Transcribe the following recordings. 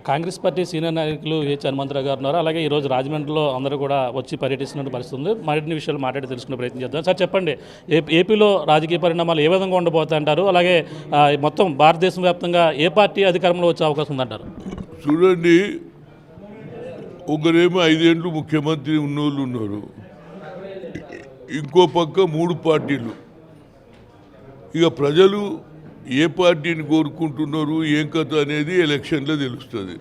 Congress party senior నాయకులు హనుమంతరావు గారు ఉన్నారు. అలాగే ఈరోజు రాజమండ్రిలో అందరూ కూడా వచ్చి పర్యటిస్తున్న పరిస్థితి ఉంది. మరిన్ని విషయాలు మాట్లాడి తెలుసుకునే ప్రయత్నం చేద్దాం. సార్ చెప్పండి, ఏపీలో రాజకీయ పరిణామాలు ఏ విధంగా ఉండబోతాయంటారు? అలాగే మొత్తం భారతదేశం వ్యాప్తంగా ఏ పార్టీ అధికారంలో వచ్చే అవకాశం ఉందంటారు? చూడండి, ఒకరేమో 5 ఏళ్ళు ముఖ్యమంత్రి ఉన్నోళ్ళు ఉన్నారు, ఇంకో పక్క 3 పార్టీలు. ఇక ప్రజలు ఏ పార్టీని కోరుకుంటున్నారు, ఏం కథ అనేది ఎలక్షన్లో తెలుస్తుంది.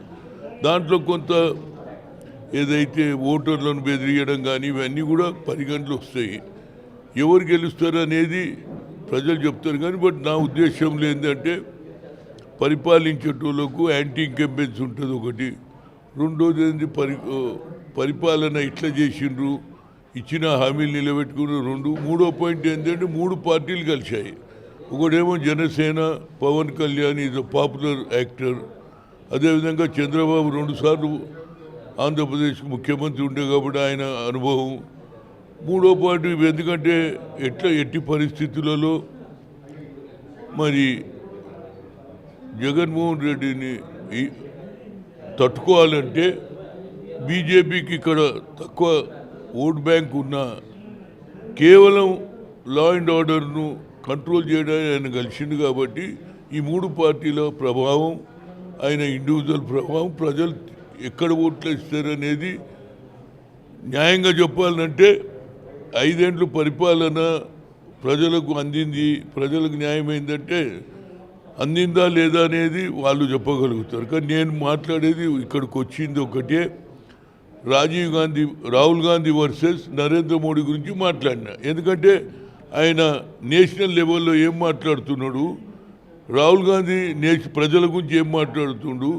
దాంట్లో కొంత ఏదైతే ఓటర్లను బెదిరియడం కానీ ఇవన్నీ కూడా పరిగణలో వస్తాయి. ఎవరు గెలుస్తారు అనేది ప్రజలు చెప్తారు. కానీ బట్ నా ఉద్దేశంలో ఏంటంటే పరిపాలించేటోళ్ళకు యాంటీ ఇంకంబెన్స్ ఉంటుంది ఒకటి. రెండోది ఏంటి, పరిపాలన ఇట్లా చేసిండ్రు, ఇచ్చిన హామీలు నిలబెట్టుకున్న 2. మూడో పాయింట్ ఏంటంటే 3 పార్టీలు కలిశాయి. ఒకటేమో Janasena, Pawan Kalyan is a popular actor. అదేవిధంగా చంద్రబాబు 2 సార్లు ఆంధ్రప్రదేశ్కి ముఖ్యమంత్రి ఉండే కాబట్టి ఆయన అనుభవం. మూడో పార్టీ ఎందుకంటే ఎట్టి పరిస్థితులలో మరి జగన్మోహన్ రెడ్డిని తట్టుకోవాలంటే బీజేపీకి ఇక్కడ తక్కువ ఓట్ బ్యాంక్ ఉన్న కేవలం లా అండ్ ఆర్డర్ను కంట్రోల్ చేయడానికి ఆయన కలిసిండు. కాబట్టి ఈ 3 పార్టీల ప్రభావం, ఆయన ఇండివిజువల్ ప్రభావం, ప్రజలు ఎక్కడ ఓట్లు ఇస్తారనేది న్యాయంగా చెప్పాలంటే 5 ఏళ్ళు పరిపాలన ప్రజలకు అందింది, ప్రజలకు న్యాయమైందంటే అందిందా లేదా అనేది వాళ్ళు చెప్పగలుగుతారు. కానీ నేను మాట్లాడేది ఇక్కడికి వచ్చింది ఒకటే, రాహుల్ గాంధీ వర్సెస్ నరేంద్ర మోడీ గురించి మాట్లాడినా. ఎందుకంటే ఆయన నేషనల్ లెవెల్లో ఏం మాట్లాడుతున్నాడు, రాహుల్ గాంధీ ప్రజల గురించి ఏం మాట్లాడుతుండు,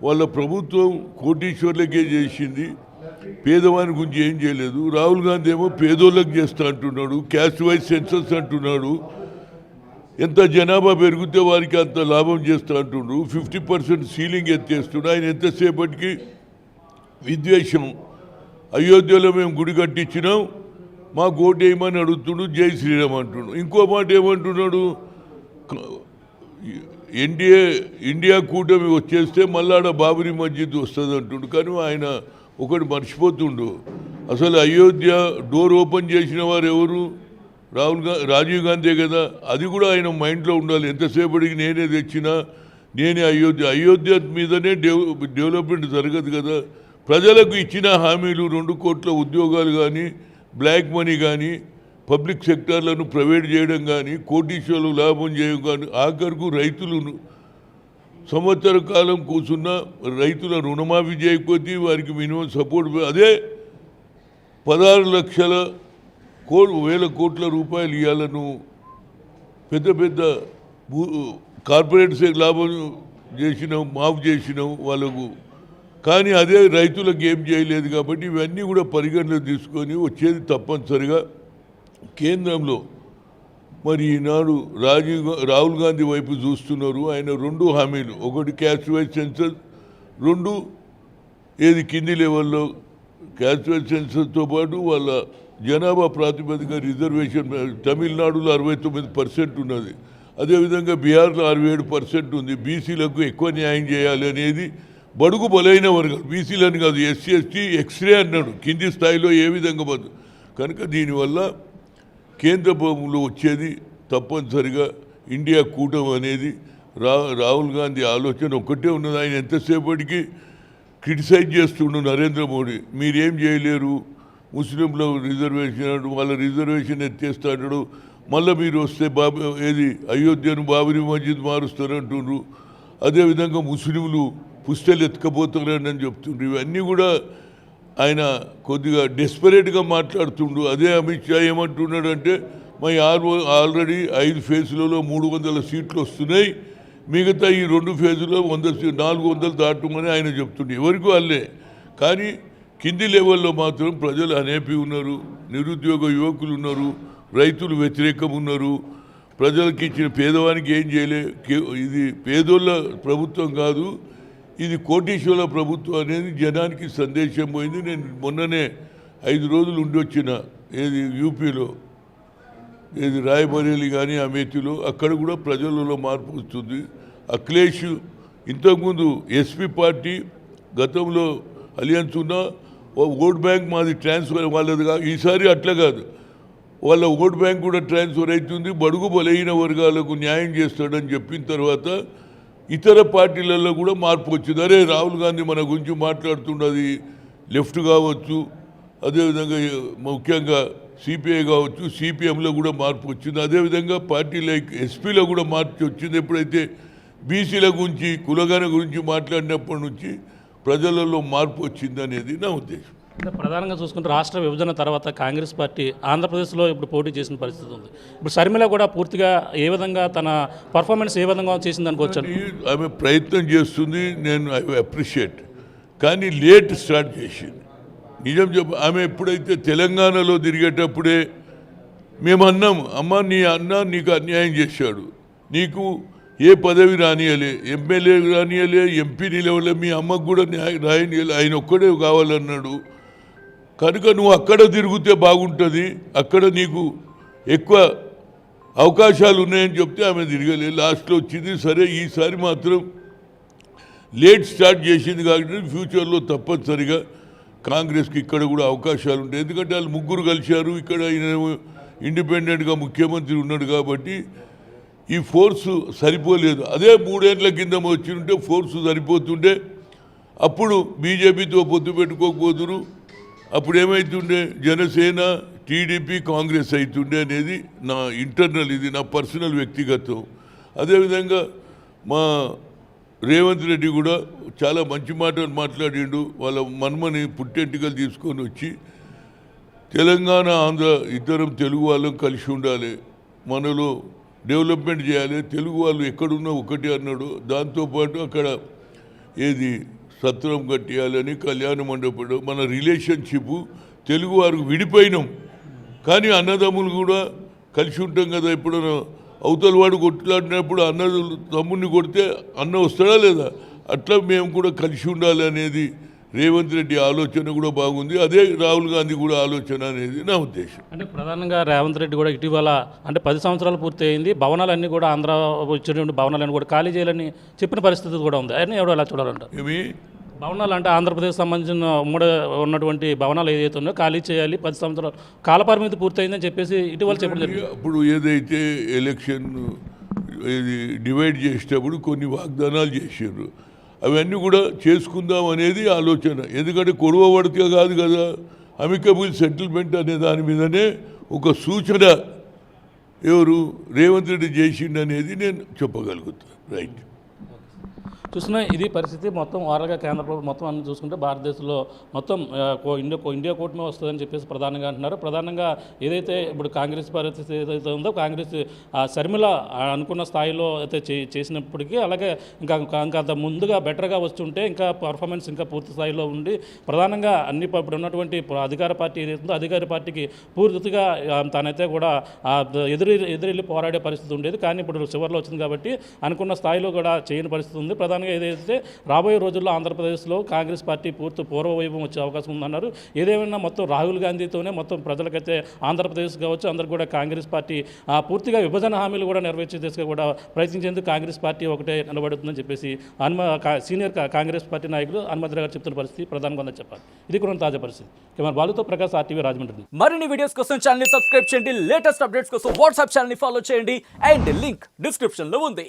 వాళ్ళ ప్రభుత్వం కోటీశ్వర్లకే చేసింది, పేదవాని గురించి ఏం చేయలేదు. రాహుల్ గాంధీ ఏమో పేదోళ్ళకి చేస్తా అంటున్నాడు, క్యాస్ట్ వైజ్ సెన్సస్ అంటున్నాడు, ఎంత జనాభా పెరిగితే వారికి అంత లాభం చేస్తూ అంటుండ్రు, 50% సీలింగ్ ఎత్తేస్తుండు. ఆయన ఎంతసేపటికి విద్వేషం, అయోధ్యలో మేము గుడి కట్టించినాం, మాకు ఓటు వేయమని అడుగుతుండు, జై శ్రీరామ్ అంటుండు. ఇంకో మాట ఏమంటున్నాడు, ఇండియా కూటమి వచ్చేస్తే మళ్ళాడ బాబరీ మస్జిద్ వస్తుంది అంటుండు. కానీ ఆయన ఒకటి మర్చిపోతుండు, అసలు అయోధ్య డోర్ ఓపెన్ చేసిన వారు ఎవరు, రాజీవ్ గాంధీ కదా. అది కూడా ఆయన మైండ్లో ఉండాలి. ఎంతసేపటికి నేనే తెచ్చినా, నేనే అయోధ్య మీదనే డెవలప్మెంట్ జరగదు కదా. ప్రజలకు ఇచ్చిన హామీలు 2 కోట్ల ఉద్యోగాలు కానీ, బ్లాక్ మనీ కానీ, పబ్లిక్ సెక్టార్లను ప్రైవేట్ చేయడం కానీ, కోటీశ్వర్లు లాభం చేయడం కానీ, ఆఖరుకు రైతులు సంవత్సర కాలం కూర్చున్న రైతుల రుణమాఫీ చేయకపోతే వారికి మినిమం సపోర్ట్, అదే 16,00,000 కోట్ల రూపాయలు ఇవ్వాలను పెద్ద పెద్ద కార్పొరేట్స్ లాభం చేసినాం, మాఫ్ చేసినాం వాళ్ళకు. కానీ అదే రైతులకు ఏం చేయలేదు. కాబట్టి ఇవన్నీ కూడా పరిగణలో తీసుకొని వచ్చేది తప్పనిసరిగా కేంద్రంలో మరి ఈనాడు రాహుల్ గాంధీ వైపు చూస్తున్నారు. ఆయన 2 హామీలు, ఒకటి క్యాస్ట్ వైజ్ సెన్సస్, 2 ఏది కింది లెవెల్లో క్యాస్ట్ వైజ్ సెన్సస్తో పాటు వాళ్ళ జనాభా ప్రాతిపదిక రిజర్వేషన్. తమిళనాడులో 69% ఉన్నది, అదేవిధంగా బీహార్లో 67% ఉంది. బీసీలకు ఎక్కువ న్యాయం చేయాలి అనేది, బడుగు బలైన వర్గాలు, బీసీలని కాదు, ఎస్సీ ఎస్టీ ఎక్స్రే అన్నాడు, కింది స్థాయిలో ఏ విధంగా బదు. కనుక దీనివల్ల కేంద్ర ప్రభుత్వంలో వచ్చేది తప్పనిసరిగా ఇండియా కూటమి అనేది. రాహుల్ గాంధీ ఆలోచన ఒకటే ఉన్నది. ఆయన ఎంతసేపటికి క్రిటిసైజ్ చేస్తుండు నరేంద్ర మోడీ, మీరేం చేయలేరు, ముస్లింల రిజర్వేషన్, వాళ్ళ రిజర్వేషన్ ఎత్తేస్తాడు, మళ్ళీ మీరు వస్తే అయోధ్యను బాబరీ మస్జిద్ మారుస్తారంటుండ్రు, అదేవిధంగా ముస్లింలు పుస్తలు ఎత్తుకపోతారని చెప్తుండ్రు. ఇవన్నీ కూడా ఆయన కొద్దిగా డెస్పరేట్గా మాట్లాడుతుండు. అదే అమిత్ షా ఏమంటున్నాడంటే, మా ఆల్రెడీ 5 ఫేజ్లలో 300 సీట్లు వస్తున్నాయి, మిగతా ఈ 2 ఫేజులో 400 దాటమని ఆయన చెప్తుండే. ఎవరికి వాళ్ళే. కానీ కింది లెవెల్లో మాత్రం ప్రజలు అనేపి ఉన్నారు, నిరుద్యోగ యువకులు ఉన్నారు, రైతులు వ్యతిరేకం ఉన్నారు. ప్రజలకి ఇచ్చిన పేదవానికి ఏం చేయలే. ఇది పేదోళ్ళ ప్రభుత్వం కాదు, ఇది కోటీశ్వర్ల ప్రభుత్వం అనేది జనానికి సందేశం పోయింది. నేను మొన్ననే 5 రోజులు ఉండి వచ్చిన యూపీలో, రాయబరేలి కానీ అమేథీలో, అక్కడ కూడా ప్రజలలో మార్పు వస్తుంది. అఖిలేష్ ఇంతకుముందు ఎస్పీ పార్టీ గతంలో అలియన్స్ ఉన్నా ఓట్ బ్యాంక్ మాది ట్రాన్స్ఫర్ వాళ్ళదిగా, ఈసారి అట్లా కాదు, వాళ్ళ ఓట్ బ్యాంక్ కూడా ట్రాన్స్ఫర్ అవుతుంది, బడుగు బలహీన వర్గాలకు న్యాయం చేస్తాడని చెప్పిన తర్వాత ఇతర పార్టీలలో కూడా మార్పు వచ్చింది. అరే రాహుల్ గాంధీ మన గురించి మాట్లాడుతున్నది, లెఫ్ట్ కావచ్చు, అదేవిధంగా ముఖ్యంగా సిపిఐ కావచ్చు, సిపిఎంలో కూడా మార్పు వచ్చింది. అదేవిధంగా పార్టీ లైక్ ఎస్పీలో కూడా మార్పు వచ్చింది. ఎప్పుడైతే బీసీల గురించి కులగణ గురించి మాట్లాడినప్పటి నుంచి ప్రజలలో మార్పు వచ్చింది అనేది నా ఉద్దేశం. అంటే ప్రధానంగా చూసుకుంటే రాష్ట్ర విభజన తర్వాత కాంగ్రెస్ పార్టీ ఆంధ్రప్రదేశ్లో ఇప్పుడు పోటీ చేసిన పరిస్థితి ఉంది. ఇప్పుడు షర్మిల కూడా పూర్తిగా ఏ విధంగా తన పర్ఫార్మెన్స్ ఏ విధంగా చేసింది అనుకోవచ్చు? ఆమె ప్రయత్నం చేస్తుంది, నేను ఐ అప్రిషియేట్, కానీ లేట్ స్టార్ట్ చేసింది. నిజం ఆమె ఎప్పుడైతే తెలంగాణలో తిరిగేటప్పుడే మేము అన్నాము, అమ్మ నీ అన్న నీకు అన్యాయం చేశాడు, నీకు ఏ పదవి రానియలే, ఎమ్మెల్యే రానియలే, ఎంపీ నిలవలే, మీ అమ్మకు కూడా రాయనియలే, ఆయన ఒక్కడే కావాలన్నాడు, కనుక నువ్వు అక్కడ తిరిగితే బాగుంటుంది, అక్కడ నీకు ఎక్కువ అవకాశాలు ఉన్నాయని చెప్తే ఆమె తిరగలేదు. లాస్ట్లో వచ్చింది. సరే ఈసారి మాత్రం లేట్ స్టార్ట్ చేసింది కాబట్టి ఫ్యూచర్లో తప్పనిసరిగా కాంగ్రెస్కి ఇక్కడ కూడా అవకాశాలు ఉంటాయి. ఎందుకంటే వాళ్ళు ముగ్గురు కలిశారు, ఇక్కడ ఇండిపెండెంట్గా ముఖ్యమంత్రి ఉన్నాడు కాబట్టి ఈ ఫోర్సు సరిపోలేదు. అదే 3 ఏళ్ల కింద వచ్చింటే ఫోర్సు సరిపోతుంటే అప్పుడు బీజేపీతో పొత్తు పెట్టుకోకపోతురు, అప్పుడు ఏమవుతుండే జనసేన టీడీపీ కాంగ్రెస్ అవుతుండే అనేది నా ఇంటర్నల్, ఇది నా పర్సనల్ వ్యక్తిగతం. అదేవిధంగా మా రేవంత్ రెడ్డి కూడా చాలా మంచి మాటలు మాట్లాడిండు. వాళ్ళ మన్మని పుట్టెంటికలు తీసుకొని వచ్చి తెలంగాణ ఆంధ్ర ఇద్దరం తెలుగు వాళ్ళం కలిసి ఉండాలి, మనలో డెవలప్మెంట్ చేయాలి, తెలుగు వాళ్ళు ఎక్కడున్నా ఒకటి అన్నాడు. దాంతోపాటు అక్కడ ఏది సత్రం కట్టేయాలని కళ్యాణ మండపం, మన రిలేషన్షిప్ తెలుగు వారికి విడిపోయినాం కానీ అన్నదమ్ములు కూడా కలిసి ఉంటాం కదా. ఎప్పుడైనా అవతల వాడు కొట్లాడినప్పుడు అన్న తమ్ముడిని కొడితే అన్న వస్తాడా లేదా, అట్లా మేము కూడా కలిసి ఉండాలి అనేది రేవంత్ రెడ్డి ఆలోచన కూడా బాగుంది. అదే రాహుల్ గాంధీ కూడా ఆలోచన అనేది నా ఉద్దేశం. అంటే ప్రధానంగా రేవంత్ రెడ్డి కూడా ఇటీవల అంటే 10 సంవత్సరాలు పూర్తి అయింది, భవనాలన్నీ కూడా ఆంధ్ర వచ్చినటువంటి భవనాలన్నీ కూడా ఖాళీ చేయాలని చెప్పిన పరిస్థితి కూడా ఉంది. అన్నీ ఎవడో ఎలా చూడాలంటారు? ఏమి భవనాలు అంటే ఆంధ్రప్రదేశ్ సంబంధించిన ఉమ్మడి ఉన్నటువంటి భవనాలు ఏదైతే ఉన్నాయో ఖాళీ చేయాలి, 10 సంవత్సరాలు కాలపరిమితి పూర్తయిందని చెప్పేసి ఇటీవల చెప్పడం జరిగింది. అప్పుడు ఏదైతే ఎలక్షన్ ఇది డివైడ్ చేసేటప్పుడు కొన్ని వాగ్దానాలు చేసారు, అవన్నీ కూడా చేసుకుందాం అనేది ఆలోచన. ఎందుకంటే కొడవ పడితే కాదు కదా, అమికబుల్ సెటిల్మెంట్ అనే దాని మీదనే ఒక సూచన ఎవరు రేవంత్ రెడ్డి చేసిండు అనేది నేను చెప్పగలుగుతాను. రైట్, చూసినా ఇది పరిస్థితి. మొత్తం ఓవరాల్గా కేంద్ర ప్రభుత్వం మొత్తం అన్ని చూసుకుంటే భారతదేశంలో మొత్తం ఇండియా కూటమి వస్తుందని చెప్పేసి ప్రధానంగా అంటున్నారు. ప్రధానంగా ఏదైతే ఇప్పుడు కాంగ్రెస్ పరిస్థితి ఏదైతే ఉందో, కాంగ్రెస్ షర్మిల అనుకున్న స్థాయిలో అయితే చేసినప్పటికీ అలాగే ఇంకా అంత ముందుగా బెటర్గా వస్తుంటే ఇంకా పర్ఫార్మెన్స్ ఇంకా పూర్తి స్థాయిలో ఉండి ప్రధానంగా అన్ని ఇప్పుడు ఉన్నటువంటి అధికార పార్టీ ఏదైతే ఉందో అధికార పార్టీకి పూర్తిగా తనైతే కూడా ఎదురెళ్ళి పోరాడే పరిస్థితి ఉండేది. కానీ ఇప్పుడు చివరిలో వచ్చింది కాబట్టి అనుకున్న స్థాయిలో కూడా చేయని పరిస్థితి ఉంది. ప్రధానంగా ఏదైతే రాబోయే రోజుల్లో ఆంధ్రప్రదేశ్లో కాంగ్రెస్ పార్టీ పూర్వ వైభవం వచ్చే అవకాశం ఉందన్నారు. ఏదేమైనా మొత్తం రాహుల్ గాంధీతోనే మొత్తం ప్రజలకైతే ఆంధ్రప్రదేశ్ కావచ్చు అందరికి కూడా కాంగ్రెస్ పార్టీ పూర్తిగా విభజన హామీలు కూడా నెరవేర్చే దిశగా కూడా ప్రయత్నించేందుకు కాంగ్రెస్ పార్టీ ఒకటే నిలబడుతుందని చెప్పేసి సీనియర్ కాంగ్రెస్ పార్టీ నాయకులు హనుమంతరావు గారు చెప్తున్న పరిస్థితి ప్రధానంగా ఉందని చెప్పాలి. ఇది కూడా తాజా పరిస్థితి. కెమెరా బాలుతో ప్రకాశ్, RTV రాజమండ్రి. మరిన్ని వీడియోస్ కోసం ఛానల్ సబ్స్క్రైబ్ చేయండి, లేటెస్ట్ అప్డేట్స్ కోసం వాట్సాప్ ఛానల్ ఫాలో చేయండి అండ్ లింక్ డిస్క్రిప్షన్ లో ఉంది.